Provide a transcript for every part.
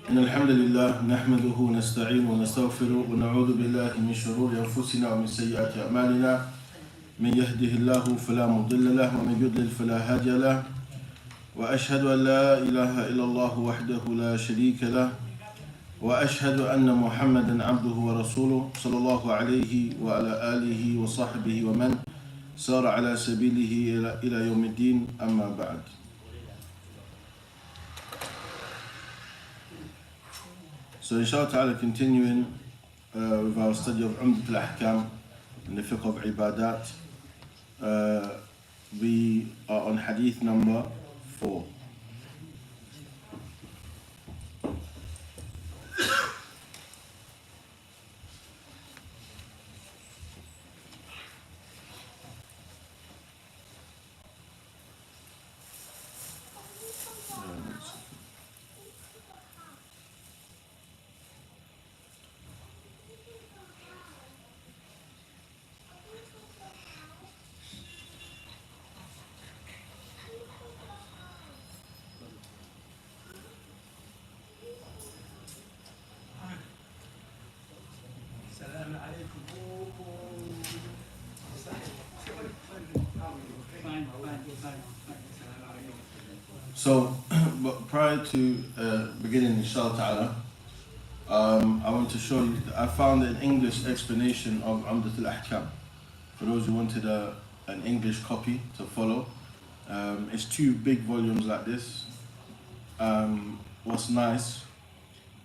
إن الحمد لله نحمده ونستعينه ونستغفره ونعوذ بالله من شرور أنفسنا ومن سيئات أعمالنا من يهده الله فلا مضل له ومن يضلل فلا هادي له وأشهد أن لا إله إلا الله وحده لا شريك له وأشهد أن محمدا عبده ورسوله صلى الله عليه وعلى آله وصحبه ومن سار على سبيله إلى يوم الدين أما بعد. So inshallah ta'ala, continuing with our study of Umdatul-Ahkam in the fiqh of ibadat, we are on hadith number 4. So, but prior to beginning inshallah ta'ala, I want to show you, I found an English explanation of Umdatul-Ahkam. For those who wanted an English copy to follow. It's 2 big volumes like this. What's nice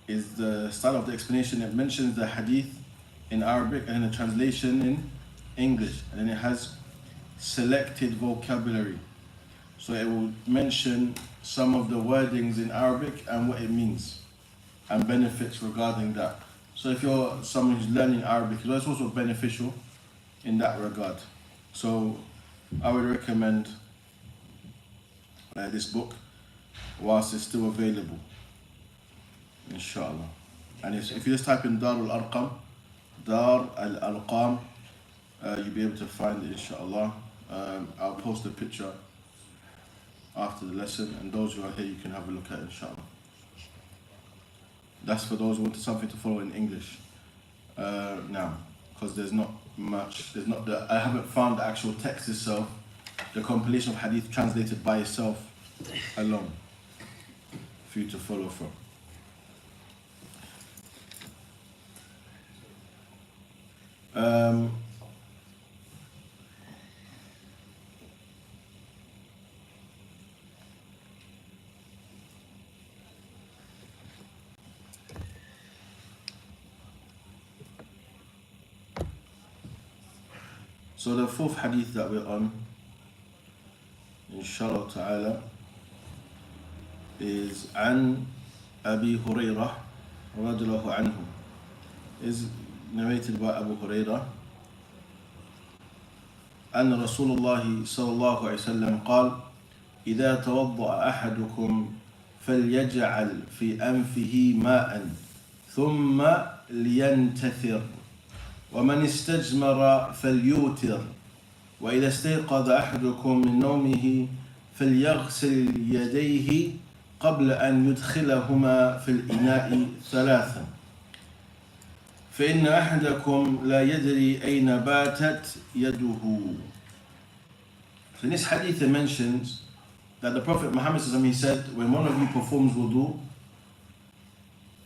is the style of the explanation. It mentions the hadith in Arabic and then the translation in English. And then it has selected vocabulary. So it will mention some of the wordings in Arabic and what it means and benefits regarding that. So if you're someone who's learning Arabic, it's also beneficial in that regard. So I would recommend this book whilst it's still available, inshallah. And if you just type in Dar Al-Arqam, you'll be able to find it, inshallah. I'll post a picture after the lesson, and those who are here, you can have a look at it, inshallah. That's for those who want something to follow in English now, because there's not much. I haven't found the actual text itself, the compilation of hadith translated by itself alone for you to follow from. So the 4th hadith that we're on, inshallah ta'ala, is An Abi Hurairah radiallahu anhu. Is narrated by Abu Hurairah. أن رسول الله صلى الله عليه وسلم قال: إذا توضأ أحدكم فليجعل في أنفه ماء ثم لينتثر ومن استجمر فليوتر وإذا استيقظ أحدكم من نومه فليغسل يديه قبل أن يدخلهما في الإناء 3 فإن أحدكم لا يدري أين باتت يده. So in this hadith it mentions that the Prophet Muhammad he said, when one of you performs wudu,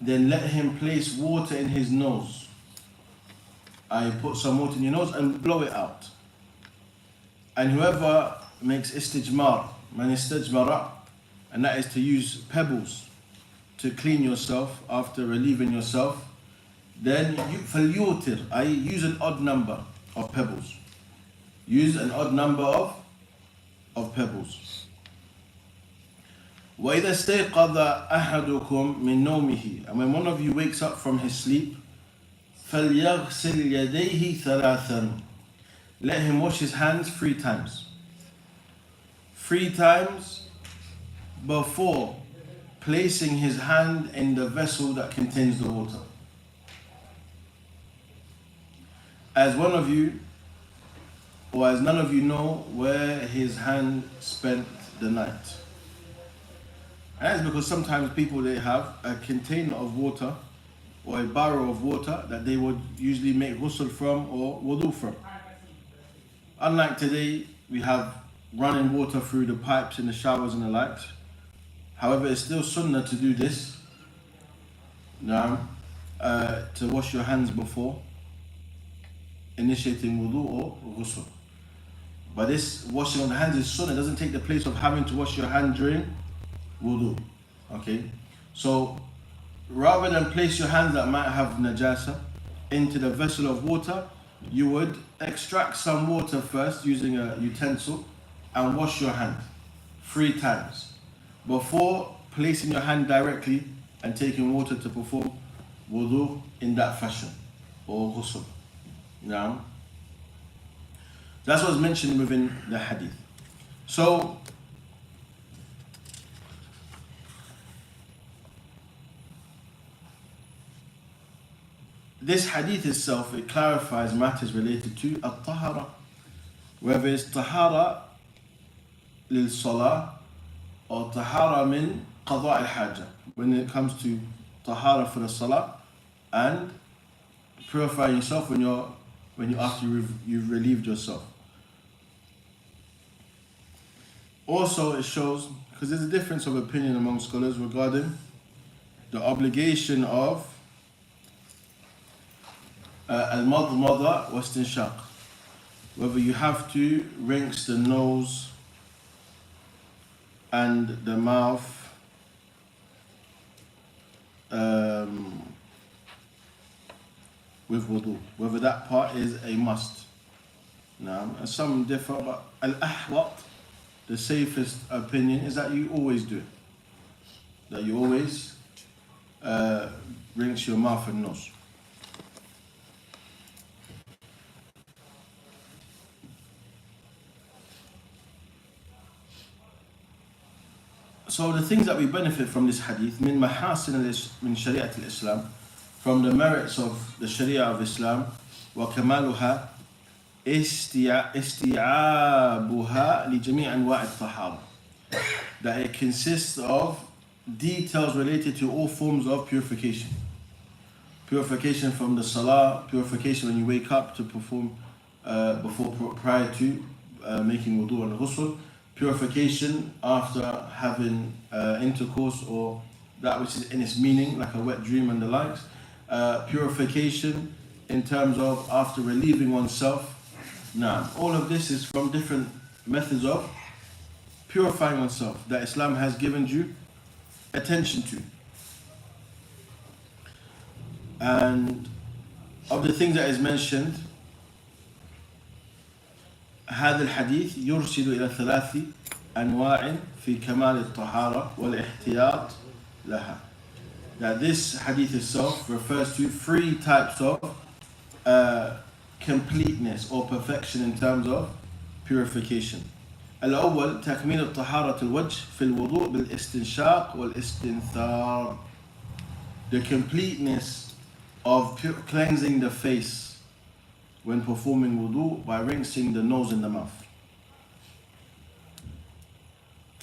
then let him place water in his nose. I put some water in your nose and blow it out. And whoever makes istijmar, man istajmara, and that is to use pebbles to clean yourself after relieving yourself, then falyutir, I use an odd number of pebbles. Use an odd number of pebbles. وَإِذَا اسْتَيْقَظَ أَحَدُكُمْ مِنْ نَوْمِهِ, and when one of you wakes up from his sleep, فَلْيَغْسِلْ يَدَيْهِ ثَلَاثًا, let him wash his hands 3 times. 3 times before placing his hand in the vessel that contains the water. As one of you, or as none of you know where his hand spent the night. And that's because sometimes people, they have a container of water or a barrel of water that they would usually make ghusl from or wudu from. Unlike today, we have running water through the pipes in the showers and the likes. However, it's still sunnah to do this. To wash your hands before initiating wudu or ghusl. But this washing of the hands is sunnah. It doesn't take the place of having to wash your hand during wudu. Okay? So, rather than place your hands that might have najasa into the vessel of water, you would extract some water first using a utensil and wash your hand 3 times before placing your hand directly and taking water to perform wudu in that fashion or ghusl. Now, that's what's mentioned within the hadith. So, this hadith itself, it clarifies matters related to at-tahara, whether it's tahara lil salah or tahara min qada al-hajjah, when it comes to tahara for the salah and purifying yourself when you after you've relieved yourself. Also, it shows, because there's a difference of opinion among scholars regarding the obligation of al-madmada wa istinshaq, whether you have to rinse the nose and the mouth with wudu, whether that part is a must. Now, and some differ, but al-ahwat, the safest opinion, is that you always do it. That you always rinse your mouth and nose. So the things that we benefit from this hadith, min mahasin min shari'at al-Islam, from the merits of the Sharia of Islam, wa kamaluha isti'abuha li jami' anwa' al-tahara, that it consists of details related to all forms of purification. Purification from the salah, purification when you wake up to perform prior to making wudu and ghusl, purification after having intercourse or that which is in its meaning, like a wet dream and the likes, purification in terms of after relieving oneself. Now, all of this is from different methods of purifying oneself that Islam has given you attention to. And of the things that is mentioned, هذا الحديث يرشد إلى 3 أنواع في كمال الطهارة والاحتياط لها. That this hadith itself refers to 3 types of completeness or perfection in terms of purification. الأول تكميل الطهارة الوجه في الوضوء بالاستنشاق والاستنثار. The completeness of cleansing the face when performing wudu by rinsing the nose and the mouth.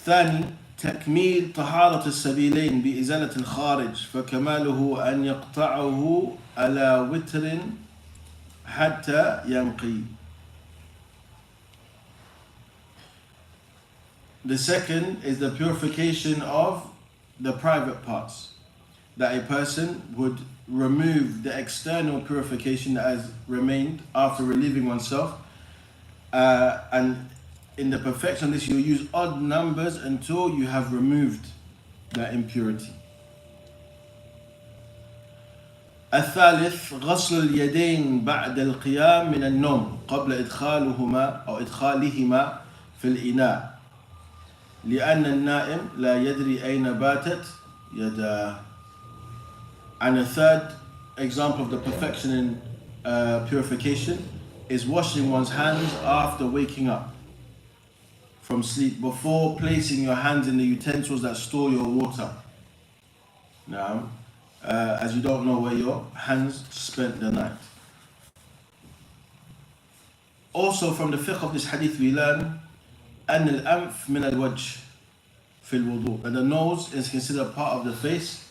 ثاني تكميل طهارة السبيلين بإزالة الخارج فكماله أن يقطعه على وتر حتى ينقي. The second is the purification of the private parts, that a person would remove the external purification that has remained after relieving oneself, and in the perfection of this you'll use odd numbers until you have removed that impurity. الثالث غسل اليدين بعد القيام من النوم قبل إدخالهما في الإناء لأن النائم لا يدري أين باتت يداه. And a third example of the perfection in purification is washing one's hands after waking up from sleep, before placing your hands in the utensils that store your water. Now, as you don't know where your hands spent the night. Also from the fiqh of this hadith we learn أن الأنف من الوجه في الوضوء, and the nose is considered part of the face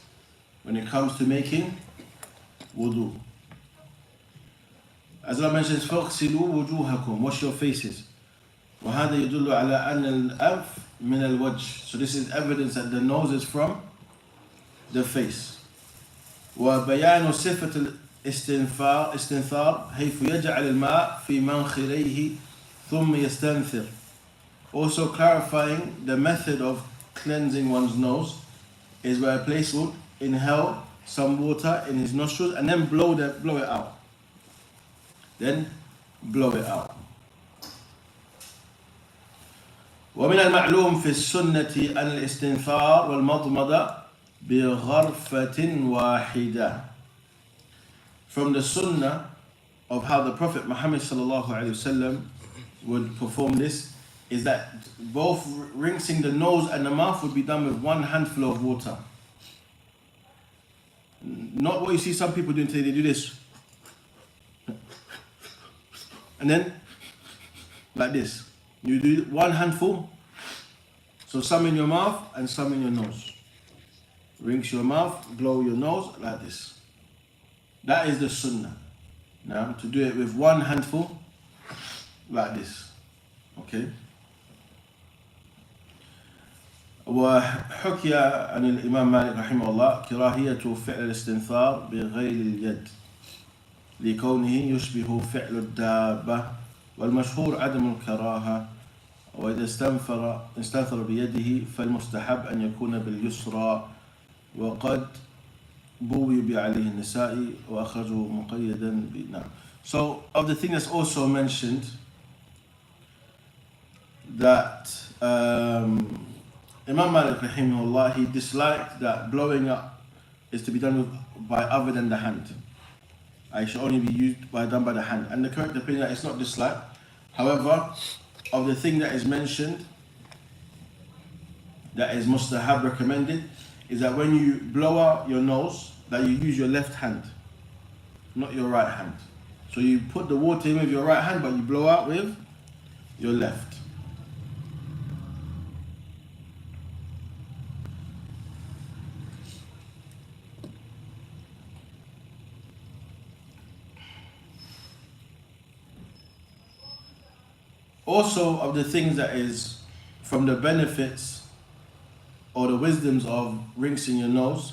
when it comes to making wudu. As Allah mentions, فَاغْسِلُوا وُجُوهَكُمْ, wash your faces. وهذا يدل على أن الأنف من الوجه. So this is evidence that the nose is from the face. وبيان صفة الاستنثار حيث يجعل الماء في منخريه ثم يستنثر. Also clarifying the method of cleansing one's nose is where a place would inhale some water in his nostrils and then blow it out. Then blow it out. ومن المعلوم في السنة أن الاستنثار والمضمضة بغرفة واحدة. From the sunnah of how the Prophet Muhammad sallallahu alaihi wasallam would perform this is that both rinsing the nose and the mouth would be done with one handful of water. Not what you see some people doing today. They do this and then like this. You do one handful, so some in your mouth and some in your nose. Rinse your mouth, blow your nose like this. That is the sunnah. Now to do it with one handful like this. Okay. وحكي عن الإمام مالك رحمه الله كراهية فعل الاستنثار بغير اليد لكونه يشبه فعل الدابة، والمشهور عدم الكراهة، وإذا استنثر بيده فالمستحب أن يكون باليسرى، وقد بوب عليه النسائي وأخرجه مقيدا بنعم. So of the thing that's also mentioned that Imam Malik rahimahullah, he disliked that blowing up is to be done by other than the hand. It should only be done by the hand. And the correct opinion that it's not disliked. However, of the thing that is mentioned that is mustahab recommended is that when you blow out your nose, that you use your left hand, not your right hand. So you put the water in with your right hand, but you blow out with your left. Also of the things that is from the benefits or the wisdoms of rinsing your nose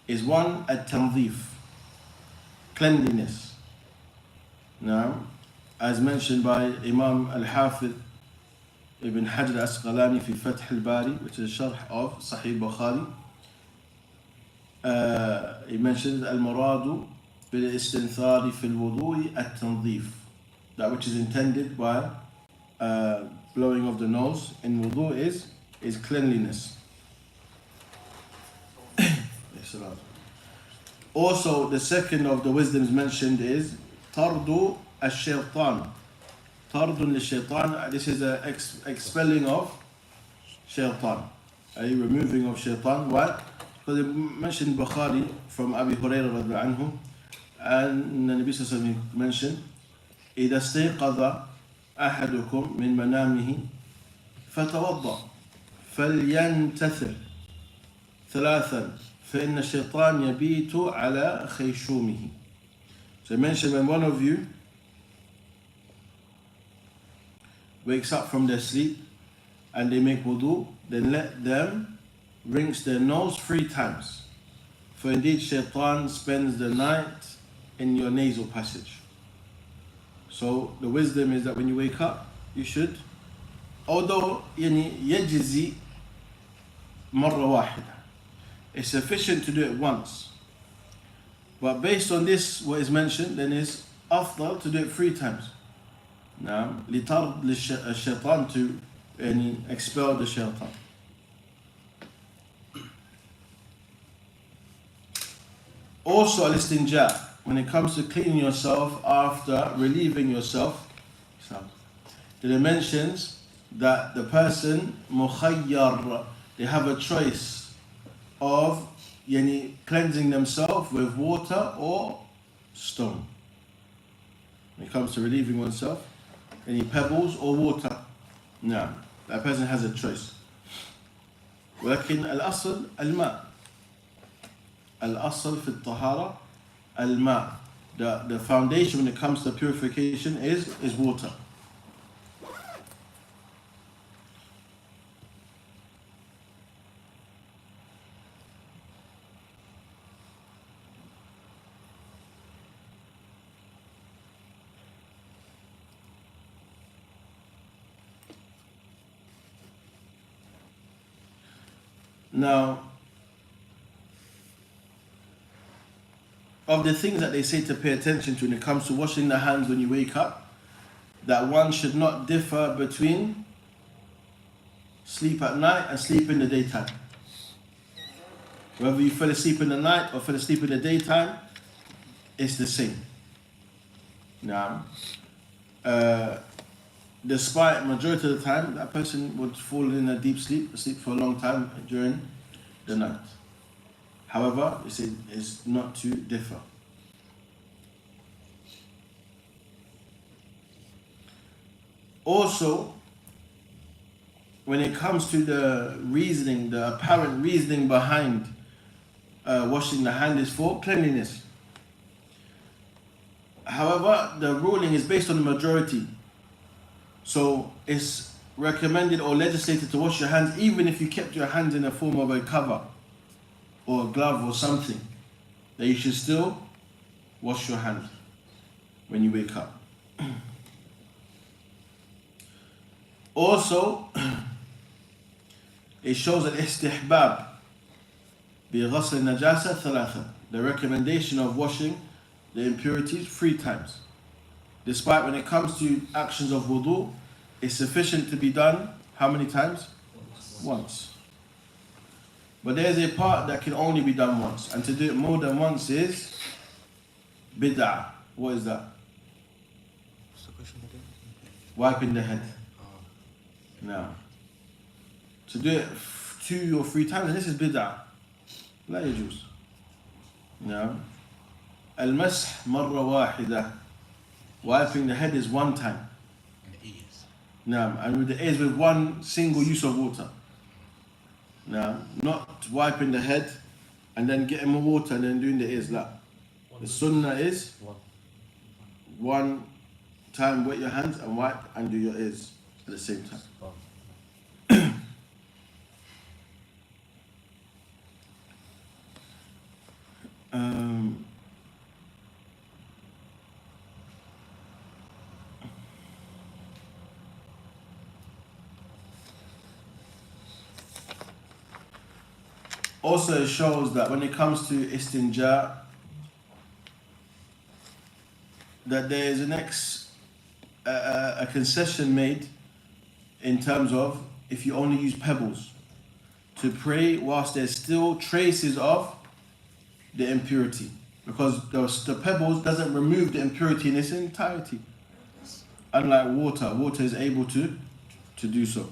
is one, at-tanzif, cleanliness. Now, as mentioned by Imam Al-Hafidh Ibn Hajar Asqalani fi Fath al-Bari, which is a sharh of Sahih Bukhari, he mentions Al-Muradu bil-istinthari fil wudu'i at-tanzif, that which is intended by blowing of the nose in wudu is cleanliness. Also, the second of the wisdoms mentioned is tardu ash-shaytan. Tardun lish-shaytan. This is an expelling of shaytan, a removing of shaytan. Why? Because it mentioned Bukhari from Abi Hurairah radhiyallahu anhu, and the Nabi sallallahu alaihi wasallam mentioned إذا استيقظ أحدكم من منامه فتوضأ فلينتثر ثلاثا فإن الشيطان يبيت على خيشومه. So I mentioned when one of you wakes up from their sleep and they make wudu, then let them rinse their nose 3 times. For indeed shaitan spends the night in your nasal passage. So the wisdom is that when you wake up, you should, although يجزي مرة واحدة, it's sufficient to do it once. But based on this, what is mentioned, then it's afdal to do it 3 times. Now, لطرد الشيطان, to expel the shaitan. Also, al-istinja, when it comes to cleaning yourself after relieving yourself, the dimensions that the person mukhayyar, they have a choice of cleansing themselves with water or stone. When it comes to relieving oneself, any pebbles or water. No, that person has a choice. ولكن الأصل الماء. الأصل في الطهارة الماء. The foundation when it comes to purification is water. Now, of the things that they say to pay attention to when it comes to washing the hands when you wake up, that one should not differ between sleep at night and sleep in the daytime. Whether you fell asleep in the night or fell asleep in the daytime, it's the same. Now, despite majority of the time, that person would fall in a deep sleep, asleep for a long time during the night. However, it's not to differ. Also, when it comes to the reasoning, the apparent reasoning behind washing the hand is for cleanliness. However, the ruling is based on the majority. So it's recommended or legislated to wash your hands even if you kept your hands in a form of a cover or a glove or something, that you should still wash your hands when you wake up. Also, it shows al-istihbab bi-ghasl najasa thalatha, the recommendation of washing the impurities 3 times. Despite when it comes to actions of wudu, it's sufficient to be done how many times? Once. But there's a part that can only be done once, and to do it more than once is bid'ah. What is that? What's the question again? Wiping the head. Now, to do it 2 or 3 times, and this is bid'ah. لا يجوز. Now, المسح مرة واحدة. Wiping the head is 1 time. And the ears. Now, and with the ears with 1 single use of water. Now, not wiping the head and then getting more water and then doing the ears. La. The sunnah is 1 time wet your hands and wipe and do your ears at the same time. Also, it shows that when it comes to istinja, that there is a concession made in terms of if you only use pebbles to pray whilst there's still traces of the impurity, because the pebbles doesn't remove the impurity in its entirety. Unlike water is able to do so.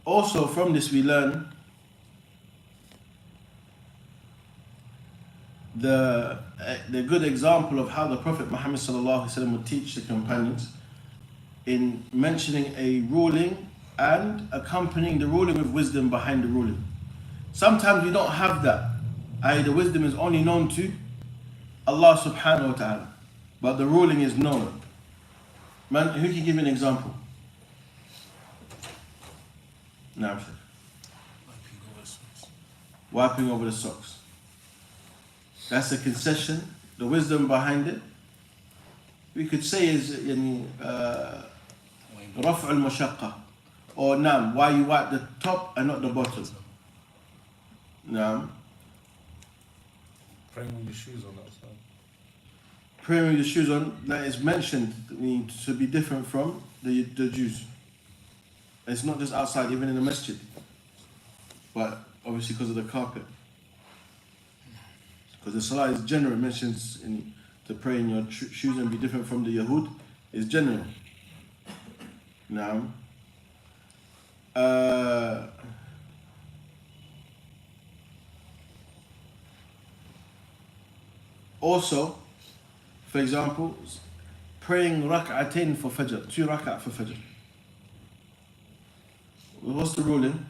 Also, from this we learn the good example of how the Prophet Muhammad ﷺ would teach the companions in mentioning a ruling and accompanying the ruling with wisdom behind the ruling. Sometimes we don't have that, i.e. the wisdom is only known to Allah subhanahu wa ta'ala, but the ruling is known. Man, who can give me an example? No, wiping over the socks. That's a concession. The wisdom behind it, we could say, is raf' al-mashaqqa, or nam, why you wipe the top and not the bottom. Nam. Praying with your shoes on outside. praying with your shoes on, that is mentioned to be different from the Jews. It's not just outside, even in the masjid. But obviously because of the carpet. Because the salah is general, it mentions to pray in your shoes and be different from the Yahud is general. Now, also, for example, praying rak'atain for Fajr, 2 rak'at for Fajr. What's the ruling?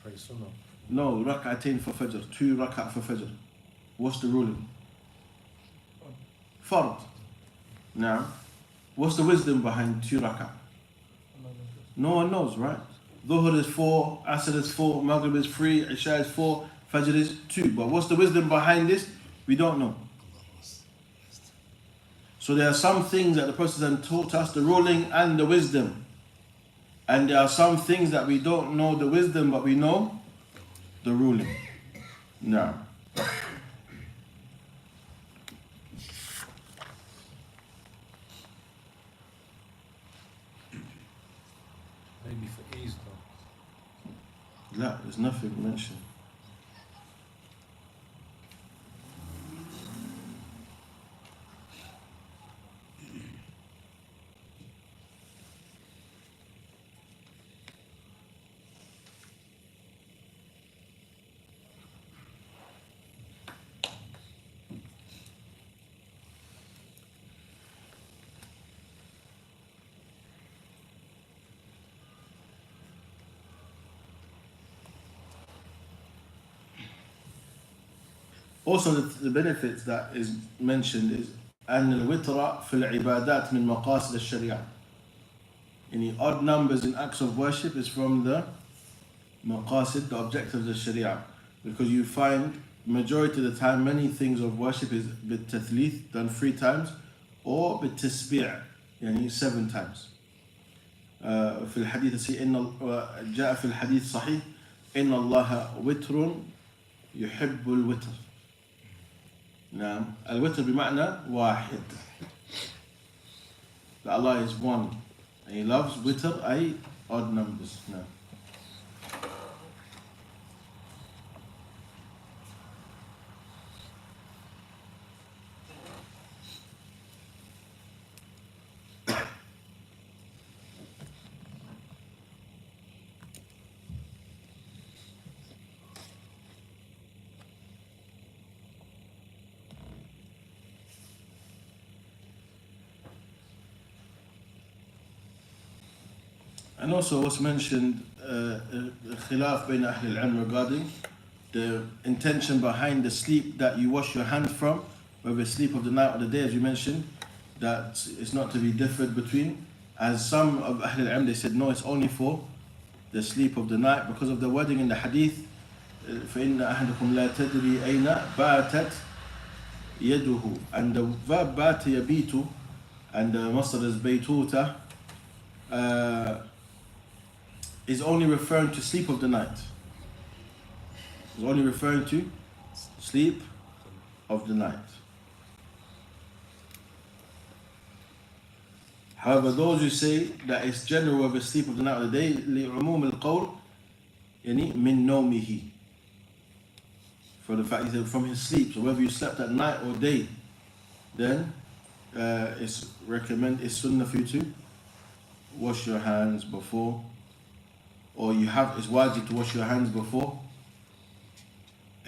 Pray sunnah. No, rak'atain for Fajr, 2 rak'at for Fajr. What's the ruling? Fard. Now, what's the wisdom behind 2 rak'at? No one knows, right? Dhuhr is 4, Asr is 4, Maghrib is 3, Isha is 4, Fajr is 2. But what's the wisdom behind this? We don't know. So there are some things that the Prophet has taught us, the ruling and the wisdom. And there are some things that we don't know the wisdom, but we know the ruling. Now, Maybe for ease though. no, there's nothing mentioned. Also, the benefits that is mentioned is أن الوتر في العبادات من مقاصد الشريعة. Any odd numbers in acts of worship is from the maqasid, the objectives of the Sharia. Because you find majority of the time many things of worship is بالتثليث, done 3 times, or بالتسبيع, يعني 7 times. في الحديث جاء في الحديث صحيح إن الله وتر يحب الوتر. نعم الوتر بمعنى واحد. That Allah is one and He loves witr, أي odd numbers. نعم. And also what's mentioned, khilaf بين أهل العلم regarding the intention behind the sleep that you wash your hands from, whether it's sleep of the night or the day, as you mentioned, that it's not to be differed between. As some of Ahl al-Ilm, they said no, it's only for the sleep of the night because of the wording in the hadith, فإن أحدكم لا تدري أين باتت يده, and the verb بات يبيت and the masdar is بيتوتة is only referring to sleep of the night. It's only referring to sleep of the night. However, those who say that it's general of the sleep of the night or the day, لعموم القول يعني من نومه, for the fact that from his sleep. So whether you slept at night or day, then it's sunnah for you to wash your hands before, or it's wajib to wash your hands before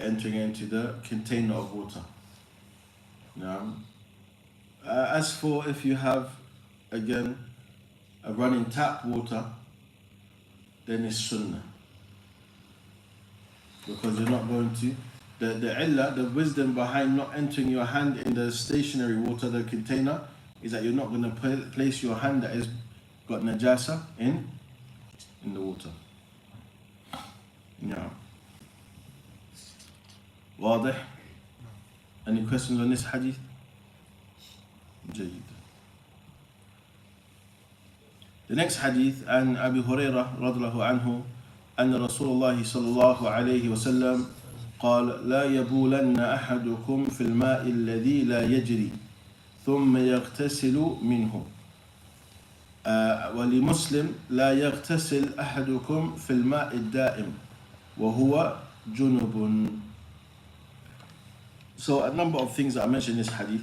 entering into the container of water. Now, as for if you have, again, a running tap water, then it's sunnah. Because you're not going to, the wisdom behind not entering your hand in the stationary water, the container, is that you're not going to place your hand that has got najasa in the water. Yeah. واضح? Any questions on this hadith? جيد. The next hadith عن أبي هريرة رضي الله عنه أن رسول الله صلى الله عليه وسلم قال لا يبولن أحدكم في الماء الذي لا يجري ثم يغتسل منه. ولمسلم لا يغتسل أحدكم في الماء الدائم وهو جنب. So a number of things that I mentioned in this hadith.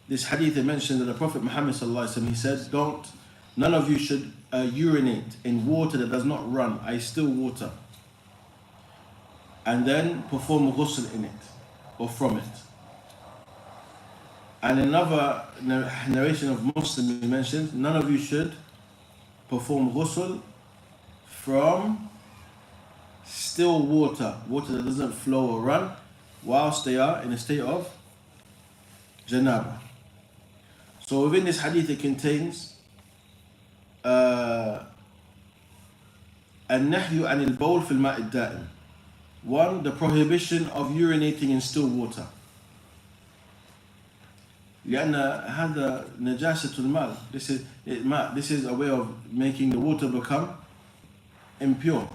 This hadith, it mentioned that the Prophet Muhammad sallallahu alaihi wasallam, he said, none of you should urinate in water that does not run, still water, and then perform ghusl in it or from it. And another narration of Muslim, he mentions, none of you should perform ghusl from still water that doesn't flow or run, whilst they are in a state of janaba. So within this hadith, it contains النهي عن البول في الماء الدائم. One, the prohibition of urinating in still water. لأن هذا نجاسة الماء. This is a way of making the water become impure.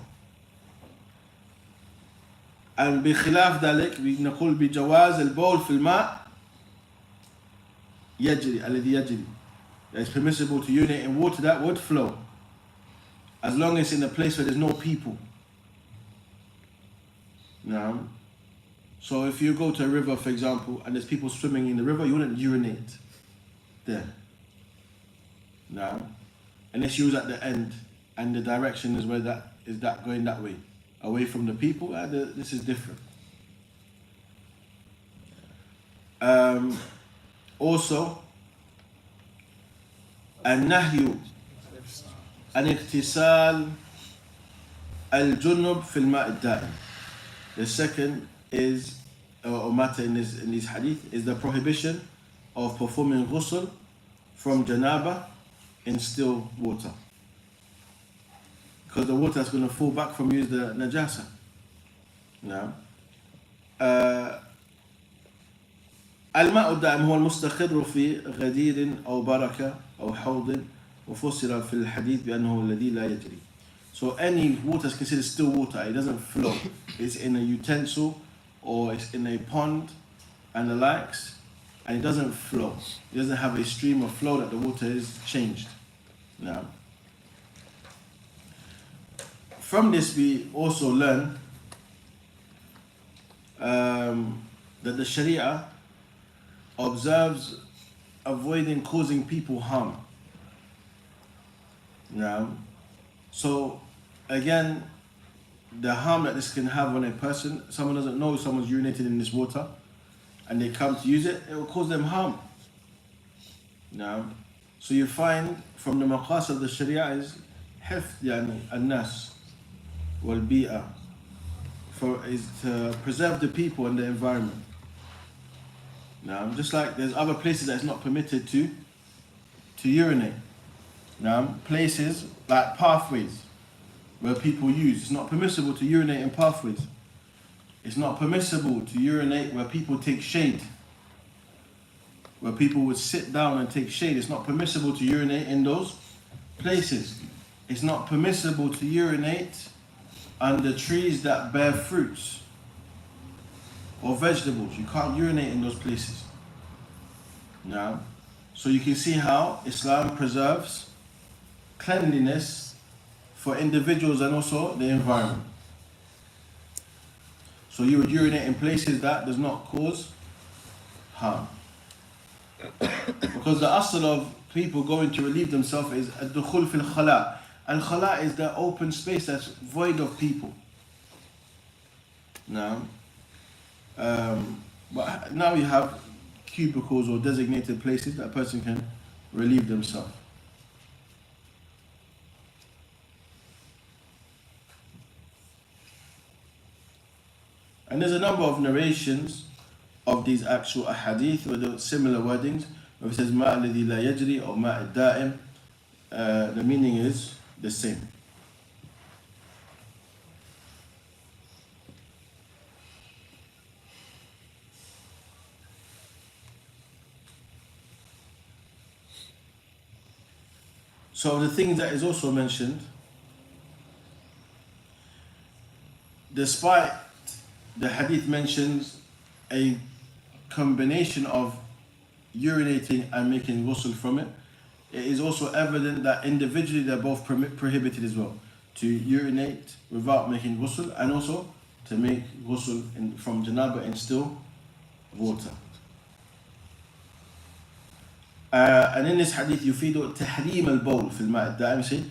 And بخلاف ذلك نقول بجواز البول في الماء يجري الذي يجري. It's permissible to urinate in water that would flow, as long as it's in a place where there's no people. Now, so if you go to a river, for example, and there's people swimming in the river, you wouldn't urinate there. Now, unless you was at the end and the direction is where that is that going that way, away from the people, this is different. Also, النهي عن اغتسال الجنب في الماء الدائم. The second is, or matter in this hadith, is the prohibition of performing ghusl from janaba in still water, because the water that's going to fall back from you is the najasa. Now, الماء الدائم هو المستقر في غدير أو بركة أو حوض وفسر في الحديث بأنه الذي لا يجري. So any water is considered still water. It doesn't flow. It's in a utensil or it's in a pond and the likes, and it doesn't flow. It doesn't have a stream of flow that the water is changed. Now, from this we also learn that the Sharia observes avoiding causing people harm. Now, so again, the harm that this can have on a person, someone doesn't know someone's urinated in this water and they come to use it, it will cause them harm. Now, so you find from the maqas of the Sharia is حفظ يعني الناس والبيئة, is to preserve the people and the environment. Now, just like there's other places that it's not permitted to urinate. Now, places like pathways where people use, it's not permissible to urinate in pathways. It's not permissible to urinate where people take shade, where people would sit down and take shade. It's not permissible to urinate in those places. It's not permissible to urinate under trees that bear fruits or vegetables. You can't urinate in those places. Now, so you can see how Islam preserves cleanliness for individuals and also the environment. So you would urinate in places that does not cause harm. Because the asl of people going to relieve themselves is ad-dukhul fil khala. And khala is the open space that's void of people. Now, but now you have cubicles or designated places that a person can relieve themselves. And there's a number of narrations of these actual ahadith with similar wordings. If it says ma alladhi la yajri or ma ad-da'im, the meaning is the same. So the thing that is also mentioned, despite the hadith mentions a combination of urinating and making ghusl from it, it is also evident that individually they're both prohibited as well. To urinate without making ghusl, and also to make ghusl from janaba in still water. And in this hadith, يفيد تحريم البول في الماء الدائم. Say,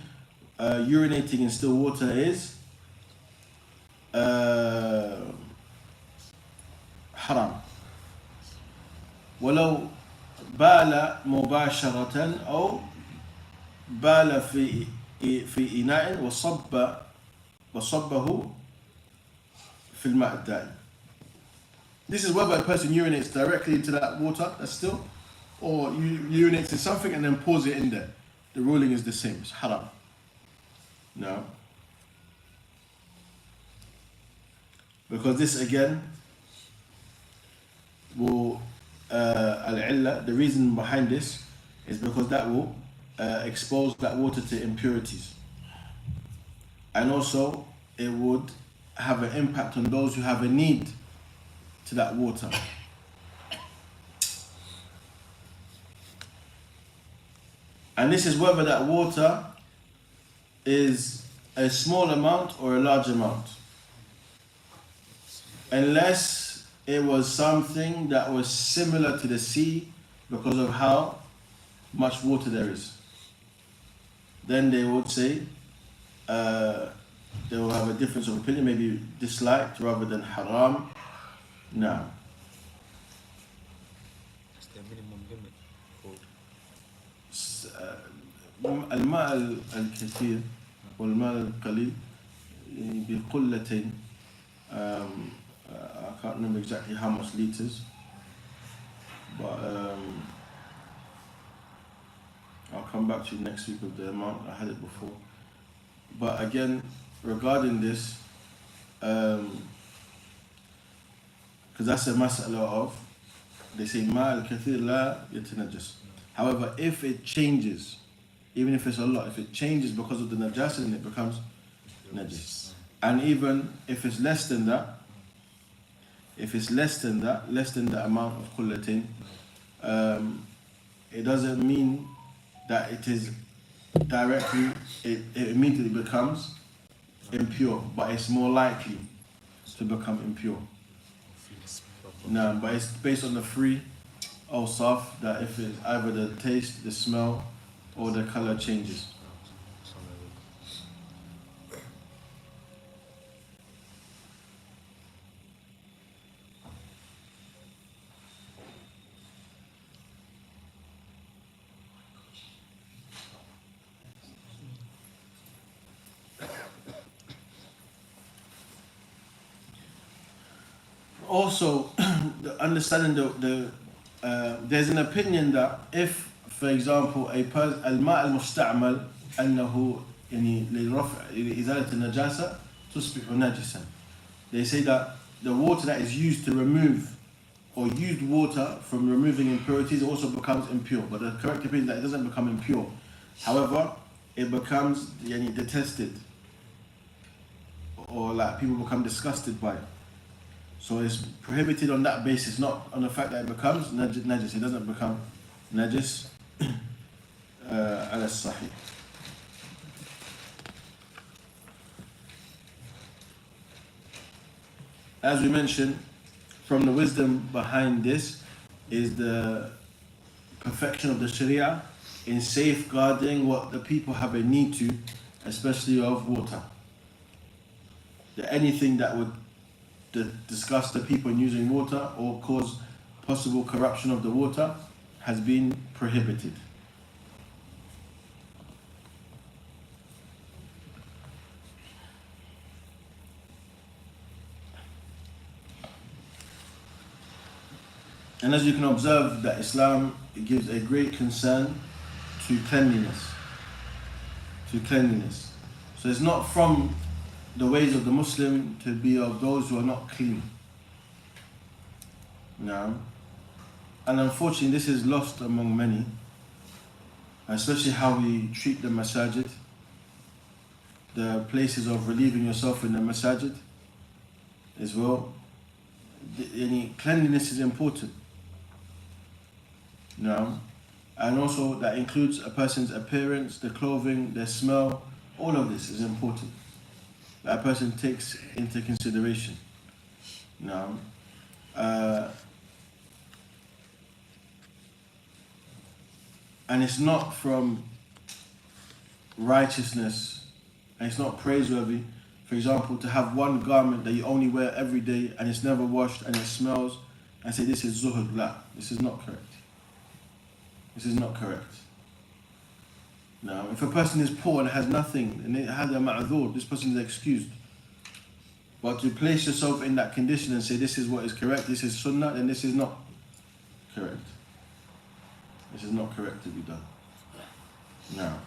urinating in still water is حرام. ولو بال مباشرة أو بال في إناء وصبه في الماء الدائم. This is whether a person urinates directly into that water that's still, or urinates in something and then pours it in there. The ruling is the same. It's haram. No. Because this again will al-illa, the reason behind this is because that will expose that water to impurities. And also it would have an impact on those who have a need to that water. And this is whether that water is a small amount or a large amount. Unless it was something that was similar to the sea because of how much water there is. Then they would say, they will have a difference of opinion, maybe disliked rather than haram. No. Is there a minimum limit for الماء الكثير والماء القليل بقلتين. I can't remember exactly how much liters, but I'll come back to you next week with the amount. I had it before. But again, regarding this, because that's a mas'ala of, they say ma al-kathir la yatanajas. However, if it changes, even if it's a lot, if it changes because of the najasa, then it becomes najis. And even if it's less than that, less than the amount of qullatin, it doesn't mean that it is directly, it immediately becomes impure, but it's more likely to become impure. No, but it's based on the three awsaf, that if it's either the taste, the smell, or the color changes. Also, understanding there's an opinion that if, for example, الماء المستعمل أنه يعني لرفع لإزالة النجاسة تصبح نجسا. They say that the water that is used to remove, or used water from removing impurities, also becomes impure. But the correct opinion is that it doesn't become impure. However, it becomes detested, or like people become disgusted by it. So it's prohibited on that basis, not on the fact that it becomes najis. It doesn't become najis ala sahih. As we mentioned, from the wisdom behind this is the perfection of the Sharia in safeguarding what the people have a need to, especially of water. That anything that would disgust the people in using water or cause possible corruption of the water has been prohibited. And as you can observe, that Islam gives a great concern to cleanliness. So it's not from the ways of the Muslim to be of those who are not clean. No. And unfortunately this is lost among many, especially how we treat the masajid, the places of relieving yourself in the masajid as well. Cleanliness is important. No. And also that includes a person's appearance, the clothing, their smell. All of this is important that a person takes into consideration. No. And it's not from righteousness, and it's not praiseworthy, for example, to have one garment that you only wear every day and it's never washed and it smells, and say this is zuhud. La, this is not correct. This is not correct. Now, if a person is poor and has nothing, and it has a ma'adhur, this person is excused. But to place yourself in that condition and say this is what is correct, this is sunnah, then this is not correct. This is not correct to be done. Now,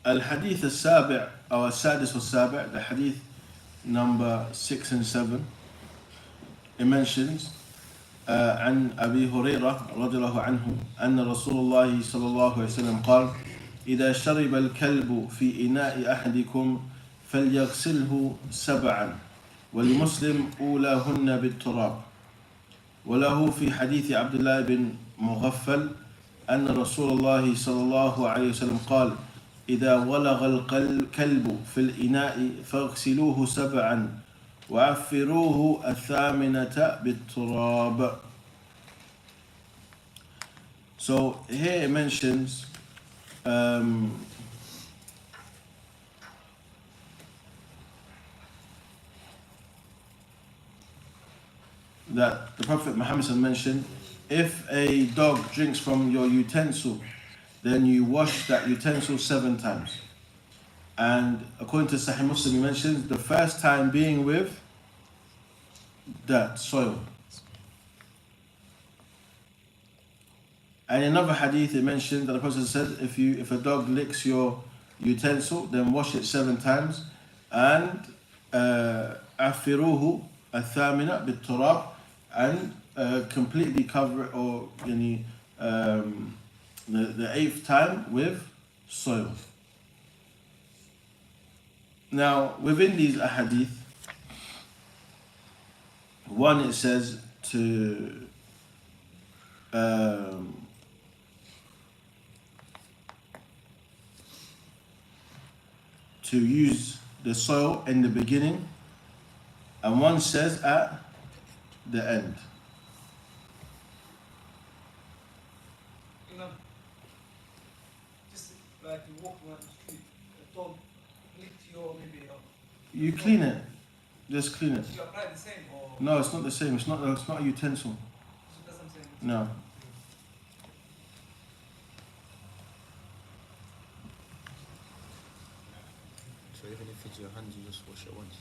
الحديث السابع أو السادس والسابع, the hadith number 6 and 7, it mentions عن أبي هريرة رضي الله عنه أن رسول الله صلى الله عليه وسلم قال إذا شرب الكلب في إناء أحدكم فليغسله 7 ولمسلم أولاهن بالتراب. وله في حديث عبد الله بن مغفل أن رسول الله صلى الله عليه وسلم قال إذا ولغ الكلب في الإناء فاغسلوه 7 وعفروه 8 بالتراب. So here it mentions that the Prophet Muhammad mentioned, if a dog drinks from your utensil, then you wash that utensil 7 times. And according to Sahih Muslim, he mentions the first time being with dirt, soil. And in another hadith it mentioned that the Prophet said, if a dog licks your utensil, then wash it 7 times, and afiruhu athamina bit-turab, and completely cover it, or the 8th time with soil. Now, within these ahadith, one, it says to use the soil in the beginning, and one says at the end. Just like you walk around the street, a dog licked your maybe. You clean it. Just clean it. You apply the same or? No, it's not the same. It's not a utensil. That's what I'm saying. No. So even if it's your hands, you just wash it once.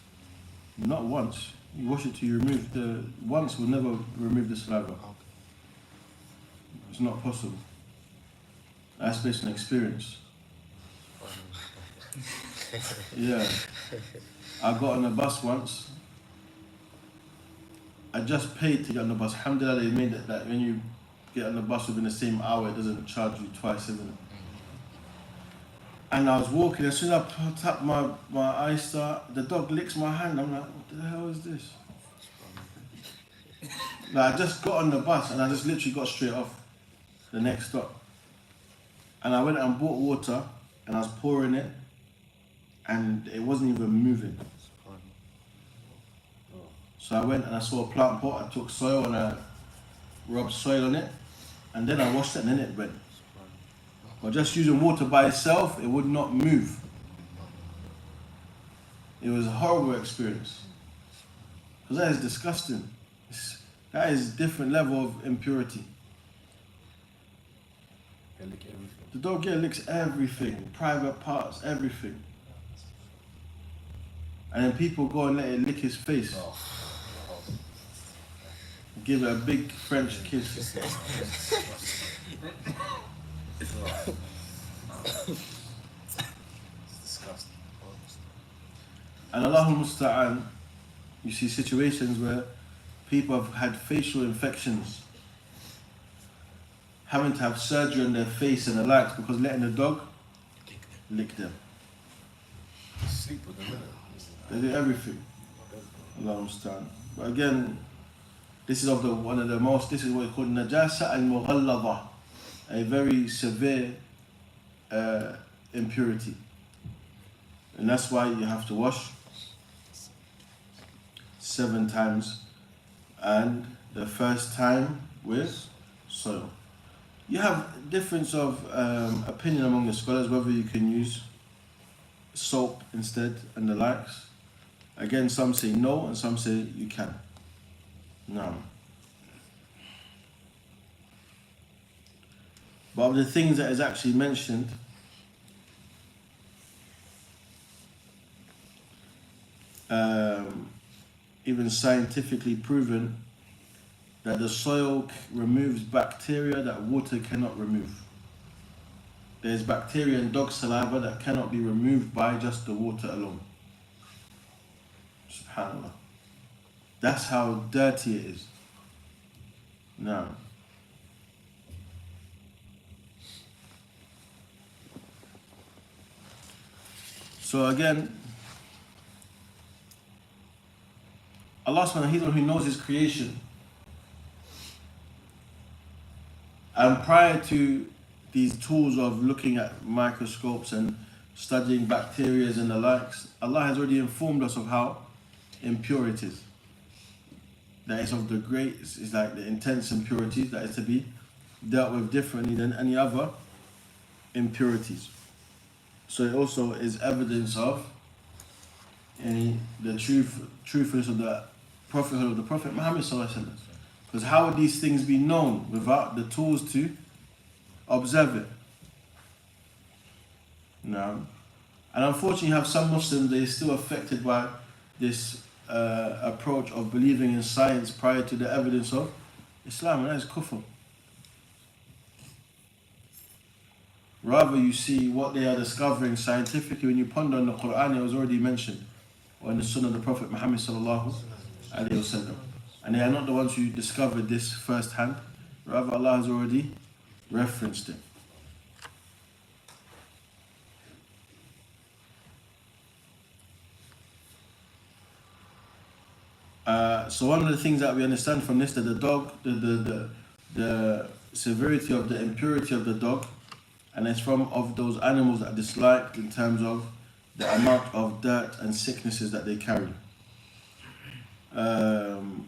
Not once. You wash it till you remove the. Once will never remove the saliva. Okay. It's not possible. That's based on experience. Yeah. I got on a bus once. I just paid to get on the bus. Alhamdulillah, they made it that when you get on the bus within the same hour, it doesn't charge you twice, isn't it? And I was walking, as soon as I tap my Oyster, the dog licks my hand. I'm like, what the hell is this? Like, I just got on the bus and I just literally got straight off the next stop. And I went and bought water and I was pouring it and it wasn't even moving. So I went and I saw a plant pot, I took soil and I rubbed soil on it, and then I washed it and then it went. But just using water by itself, it would not move. It was a horrible experience. Because that is disgusting. That is a different level of impurity. They lick everything. The dog licks everything, private parts, everything. And then people go and let it lick his face. Oh. Give it a big French kiss. Disgusting. And Allahul Musta'an, you see situations where people have had facial infections, having to have surgery on their face and the likes because letting the dog lick them. Sleep with them, They do everything. Allahul Musta'an. But again, this is this is what is called najasa al-mughalladha, a very severe impurity. And that's why you have to wash 7 times, and the first time with soil. You have difference of opinion among the scholars whether you can use soap instead and the likes. Again, some say no and some say you can. No. But of the things that is actually mentioned, even scientifically proven, that the soil removes bacteria that water cannot remove. There's bacteria in dog saliva that cannot be removed by just the water alone. SubhanAllah. That's how dirty it is. Now, so again, Allah subhanahu wa ta'ala, He's the one who knows His creation. And prior to these tools of looking at microscopes and studying bacteria and the likes, Allah has already informed us of how impure it is. That is of the great, it's like the intense impurities that is to be dealt with differently than any other impurities. So it also is evidence of the truthfulness of the prophethood of the Prophet Muhammad sallallahu alaihi wasallam. Because how would these things be known without the tools to observe it? No. And unfortunately you have some Muslims, they're still affected by this approach of believing in science prior to the evidence of Islam, and that is kufr. Rather you see what they are discovering scientifically when you ponder on the Quran, it was already mentioned, or in the Sunnah of the Prophet Muhammad sallallahu alaihi wasallam. And they are not the ones who discovered this firsthand. Rather, Allah has already referenced it. So one of the things that we understand from this, that the dog, the severity of the impurity of the dog, and it's from of those animals that are disliked in terms of the amount of dirt and sicknesses that they carry. And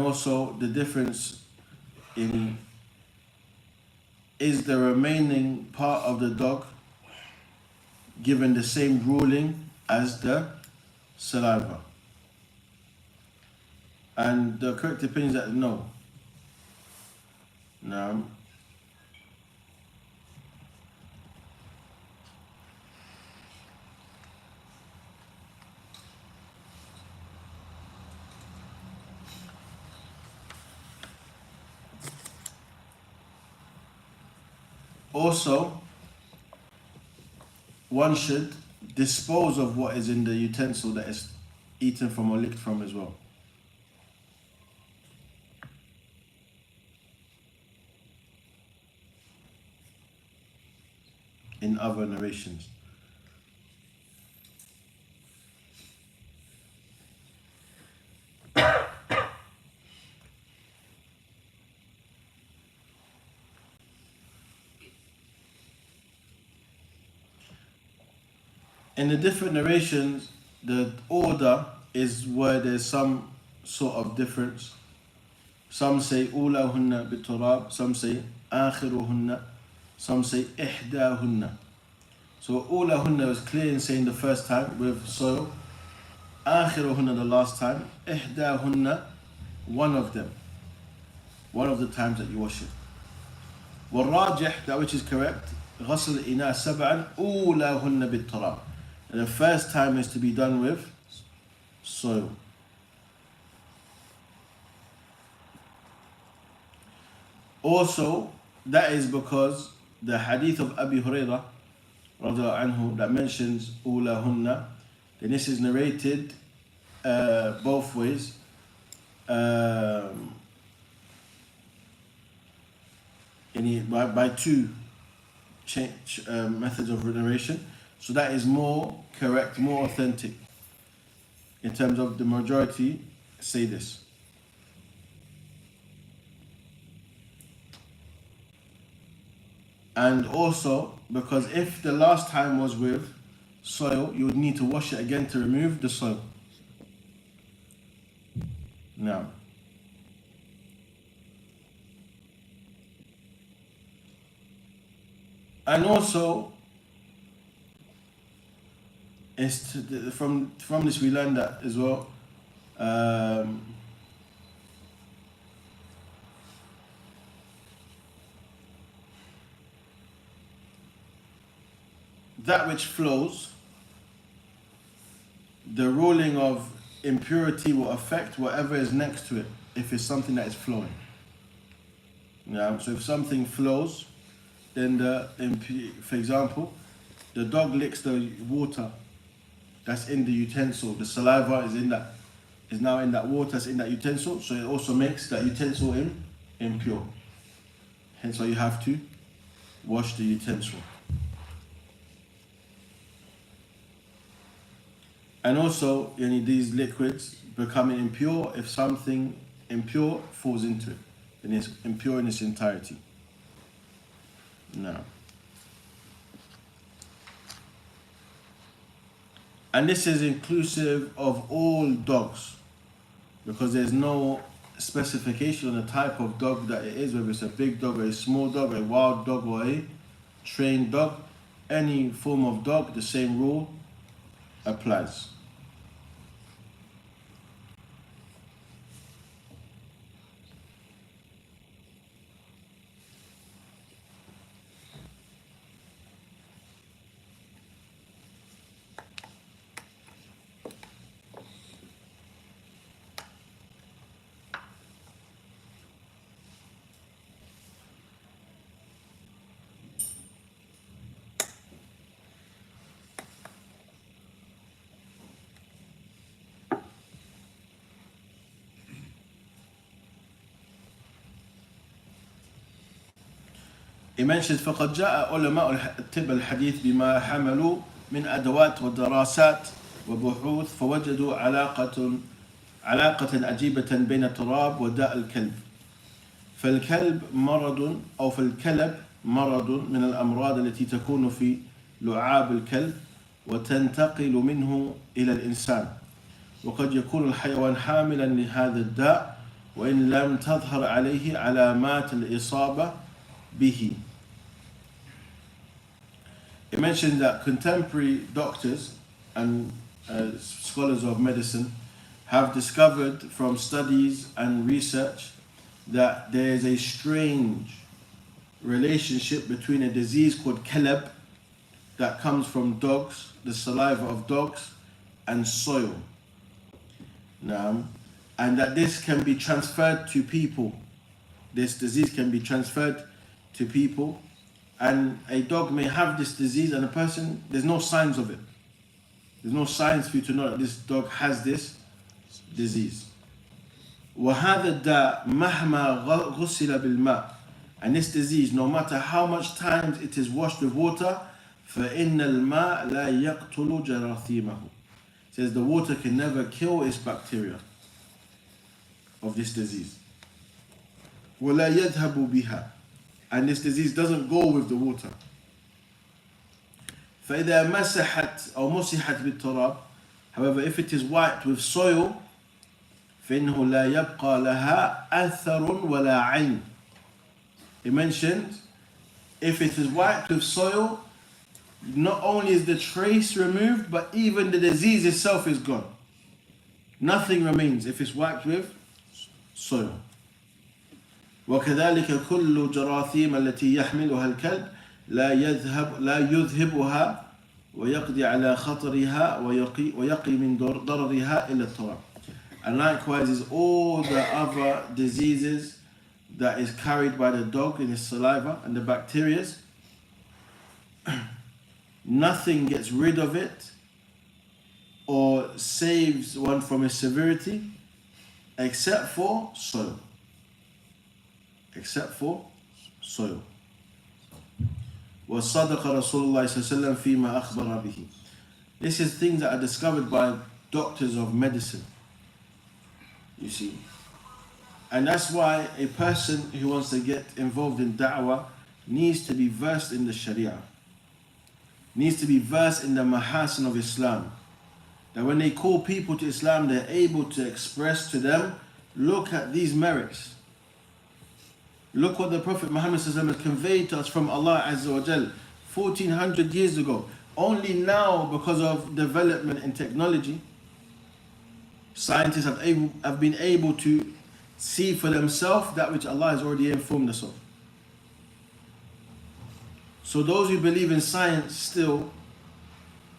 also the difference in, is the remaining part of the dog given the same ruling as the saliva? And the correct opinion is that no. No. Also, one should dispose of what is in the utensil that is eaten from or licked from as well. In other narrations. In the different narrations, the order is where there's some sort of difference. Some say أولهن بالتراب, some say آخرهن, some say إحداهن. So أولهن is clear in saying the first time with soil, آخرهن the last time, إحداهن one of them, one of the times that you wash it. والراجح, that which is correct, غسل الإناء سبعا أولهن بالتراب. And the first time is to be done with soil. Also, that is because the hadith of Abi Hurairah anhu that mentions ulahunna, then this is narrated both ways. By two methods of narration. So that is more correct, more authentic in terms of the majority say this. And also because if the last time was with soil, you would need to wash it again to remove the soil. Now, and also from this we learn that as well. That which flows, the ruling of impurity will affect whatever is next to it if it's something that is flowing. Yeah, so if something flows, then for example, the dog licks the water that's in the utensil. The saliva is now in that water that's in that utensil, so it also makes that utensil impure. Hence why you have to wash the utensil. And also, these liquids becoming impure if something impure falls into it, then it's impure in its entirety. Now, and this is inclusive of all dogs, because there's no specification on the type of dog that it is, whether it's a big dog or a small dog, a wild dog or a trained dog. Any form of dog, the same rule applies. He mentions فقد جاء علماء الطب الحديث بما حملوا من أدوات ودراسات وبحوث فوجدوا علاقة عجيبة بين التراب وداء الكلب. فالكلب مرض من الأمراض التي تكون في لعاب الكلب وتنتقل منه إلى الإنسان. وقد يكون الحيوان حاملا لهذا الداء وإن لم تظهر عليه علامات الإصابة به. It mentioned that contemporary doctors and scholars of medicine have discovered from studies and research that there is a strange relationship between a disease called kalab that comes from dogs, the saliva of dogs, and soil. Now, and that this can be transferred to people. This disease can be transferred to people, and a dog may have this disease and a person, there's no signs of it. There's no signs for you to know that this dog has this disease. وَهَذَا الدَّاء مَهْمَا غُسِلَ بِالْمَاءِ. And this disease, no matter how much times it is washed with water, فَإِنَّ الْمَاء لَا يَقْتُلُ جَرَاثِيمَهُ. It says the water can never kill its bacteria of this disease. وَلَا يَذْهَبُ بِهَا. And this disease doesn't go with the water. فإذا مسحت أو مسحت بالتراب. However, if it is wiped with soil, فإنه لا يبقى لها أثر ولا عين. He mentioned, if it is wiped with soil, not only is the trace removed, but even the disease itself is gone. Nothing remains if it's wiped with soil. وكذلك كل جراثيم التي يحملها الكلب لا يذهبها ويقضي على خطرها ويقي من ضررها إلى التراب. And likewise is all the other diseases that is carried by the dog in his saliva and the bacteria. Nothing gets rid of it or saves one from its severity except for soil. Except for soil. وصدق رسول الله صلى الله عليه وسلم فيما أخبر به. This is things that are discovered by doctors of medicine. You see. And that's why a person who wants to get involved in da'wah needs to be versed in the Sharia. Needs to be versed in the mahasin of Islam. That when they call people to Islam, they're able to express to them, look at these merits. Look what the Prophet Muhammad has conveyed to us from Allah Azza wa Jal 1400 years ago. Only now, because of development in technology, scientists have been able to see for themselves that which Allah has already informed us of. So those who believe in science still,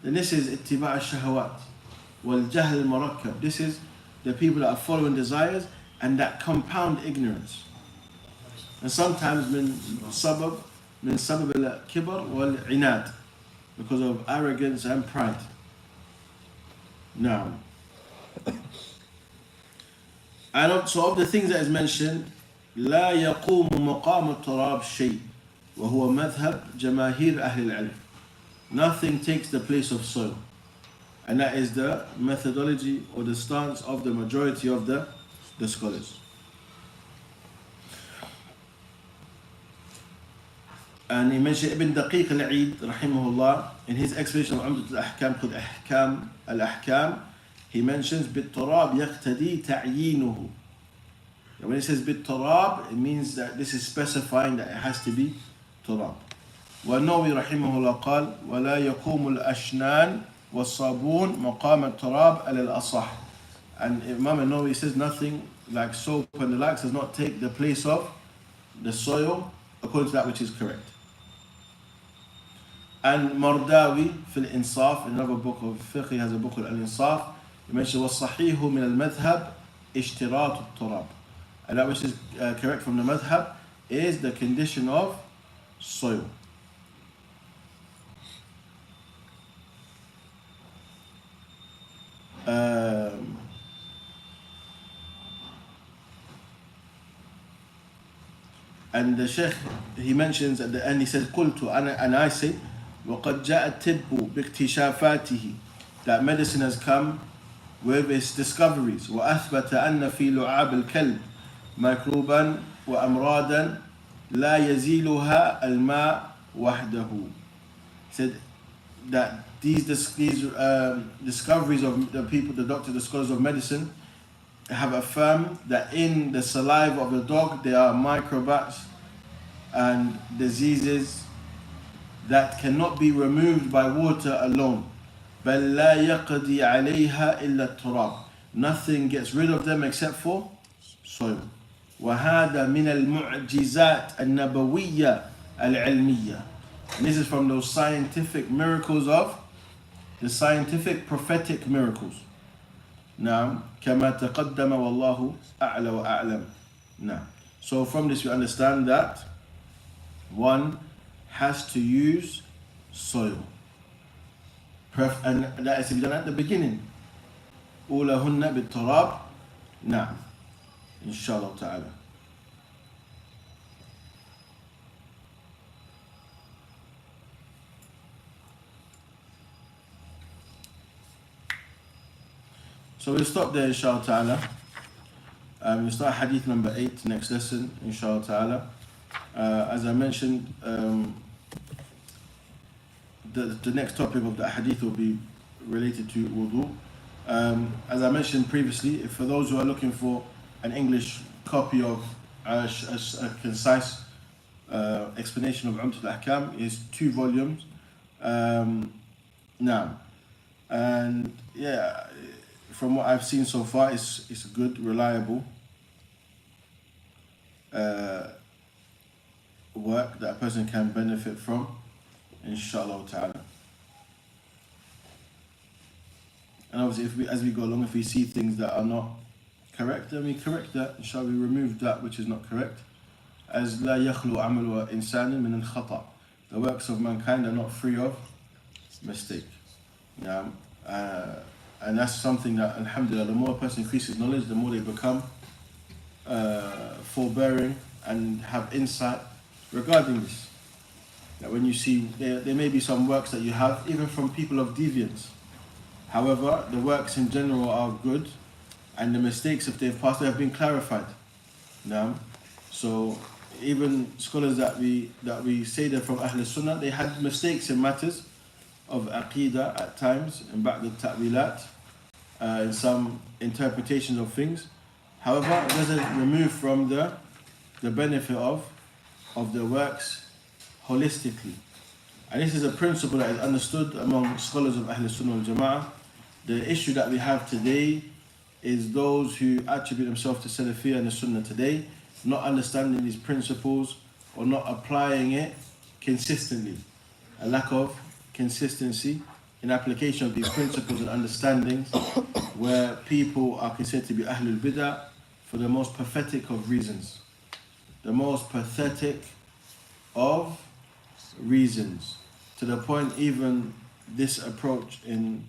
then this is ittiba' al-shahawat wal-jahl al-murakkab. This is the people that are following desires and that compound ignorance. And sometimes min sabab al-kibar wal-inad, because of arrogance and pride. Now, and so of the things that is mentioned, لا يقوم مقام التراب شيء وهو مذهب جماهير أهل العلم. Nothing takes the place of soil. And that is the methodology or the stance of the majority of the scholars. And he mentioned Ibn Daqiq al-Eid, rahimahullah, in his explanation of Umdatul-Ahkam called Al-Ahkam, he mentions بِالتُّرَابِ يَقْتَدِي تَعْيِينُهُ. When he says بِالتُّرَابِ, it means that this is specifying that it has to be turab. وَالنَّوْوِي رحمه الله قال وَلَا يَقُومُ الْأَشْنَانِ وَالصَّابُونَ مَقَامَ التُّرَابِ عَلَى الْأَصَحِ. And Imam al-Nawawi says nothing like soap and the likes does not take the place of the soil according to that which is correct. And Mardawi fil Insaf, another book of fiqh, he has a book called Al-Insaf. He mentioned وَالصَّحِيحُ مِنَ الْمَذْهَبِ اشْتِرَاطُ التُّرَابِ. And that which is correct from the madhab is the condition of soil. And the Sheikh, he mentions at the end, he says, قُلْتُ, and I say, وَقَدْ جَاءَ الطِّبُّ بِاكْتِشَافَاتِهِ, that medicine has come with its discoveries. وَأَثْبَتَ أَنَّ فِي لُعَابِ الْكَلْبِ مِكْرُوبًا وَأَمْرَاضًا لَا يَزِيلُهَا الْمَاء وَحْدَهُ. He said that these discoveries of the people, the doctors, the scholars of medicine, have affirmed that in the saliva of the dog there are microbes and diseases that cannot be removed by water alone. بَلْ لَا يَقْضِي عَلَيْهَا إِلَّا التُّرَابِ. Nothing gets rid of them except for soil. وَهَذَا مِنَ الْمُعْجِزَاتِ النَّبَوِيَّةِ الْعِلْمِيَّةِ. And this is from those scientific miracles of the scientific prophetic miracles. Now, كما تقدم والله أعلى وأعلم. Now, so from this we understand that one has to use soil. And that is to be done at the beginning. أولهن بالتراب. نعم. إن شاء الله تعالى. So we'll stop there, inshallah ta'ala. We'll start hadith number 8, next lesson, inshallah ta'ala. As I mentioned, the next topic of the hadith will be related to wudu. As I mentioned previously, for those who are looking for an English copy of a concise explanation of Umdatul-Ahkam, is 2 volumes. Now, and yeah, from what I've seen so far, it's good, reliable work that a person can benefit from, inshallah ta'ala. And obviously, as we go along, if we see things that are not correct, then we correct that. Shall we remove that which is not correct? As لا يخلو عمل إنسان من الخطأ. The works of mankind are not free of mistake. Yeah. And that's something that, alhamdulillah, the more a person increases knowledge, the more they become forbearing and have insight regarding this. That when you see, there may be some works that you have, even from people of deviance. However, the works in general are good, and the mistakes, if they've passed, they have been clarified. Now, so even scholars that we say they're from Ahl Sunnah, they had mistakes in matters of Aqidah at times, in ba'd al-ta'wilat, in some interpretations of things. However, it doesn't remove from the benefit of the works holistically. And this is a principle that is understood among scholars of Ahl Sunnah wal Jama'ah. The issue that we have today is those who attribute themselves to Salafiyya and the Sunnah today, not understanding these principles or not applying it consistently. A lack of consistency in application of these principles and understandings, where people are considered to be Ahlul Bid'ah for the most pathetic of reasons. The most pathetic of reasons. To the point even this approach in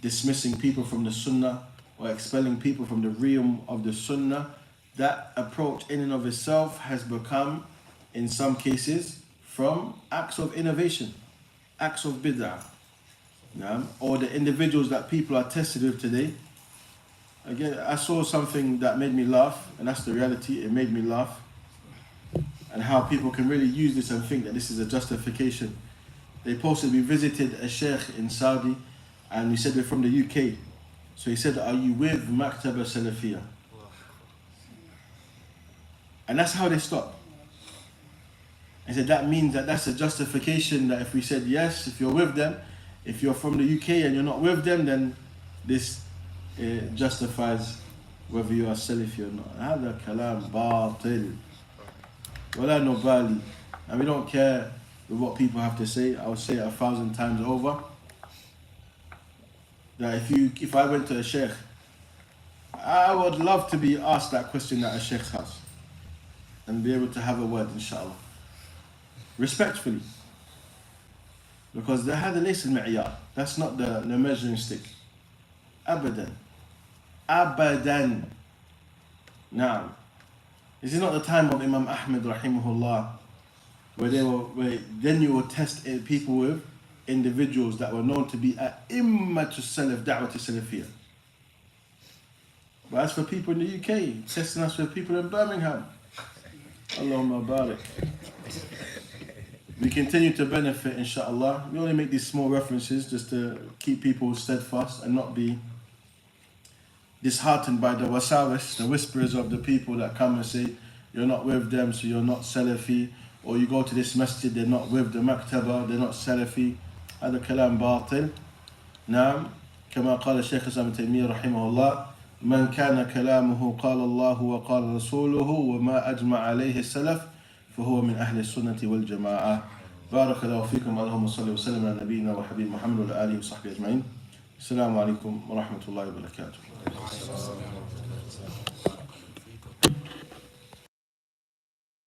dismissing people from the Sunnah or expelling people from the realm of the Sunnah, that approach in and of itself has become, in some cases, from acts of innovation, acts of bid'ah. Or the individuals that people are tested with today. Again, I saw something that made me laugh, and that's the reality, it made me laugh. And how people can really use this and think that this is a justification. They posted, we visited a sheikh in Saudi, and we said we're from the UK. So he said, are you with Maktaba Salafiyya? And that's how they stopped. He said that means that's a justification that if we said yes, if you're with them, if you're from the UK and you're not with them, then this justifies whether you are Salafi or not. هذا كلام باطل ولا نبالي. And we don't care with what people have to say. I would say it 1,000 times over. That if I went to a sheikh, I would love to be asked that question at a sheikh's house and be able to have a word, inshallah. Respectfully. Because هذا ليس المعيار. That's not the measuring stick. أبدا. أبدا. Now, this is not the time of Imam Ahmed rahimahullah, where then you will test people with individuals that were known to be a'immatus salaf, da'wat salafiyya. But as for people in the UK, testing us with people in Birmingham, Allahumma barik. We continue to benefit, inshallah. We only make these small references just to keep people steadfast and not be disheartened by the wasawis, the whisperers of the people that come and say, you're not with them, so you're not Salafi, or you go to this masjid, they're not with the maktaba, they're not Salafi. هذا كلام باطل. نعم كما قال الشيخ الإسلام ابن تيمية رحمه الله من كان كلامه قال الله وقال رسوله وما أجمع عليه السلف فهو من أهل السنة والجماعة. بارك الله فيكم. اللهم صل وسلم على نبينا وحبيب محمد وعلى آله وصحبه أجمعين. السلام عليكم ورحمة الله وبركاته.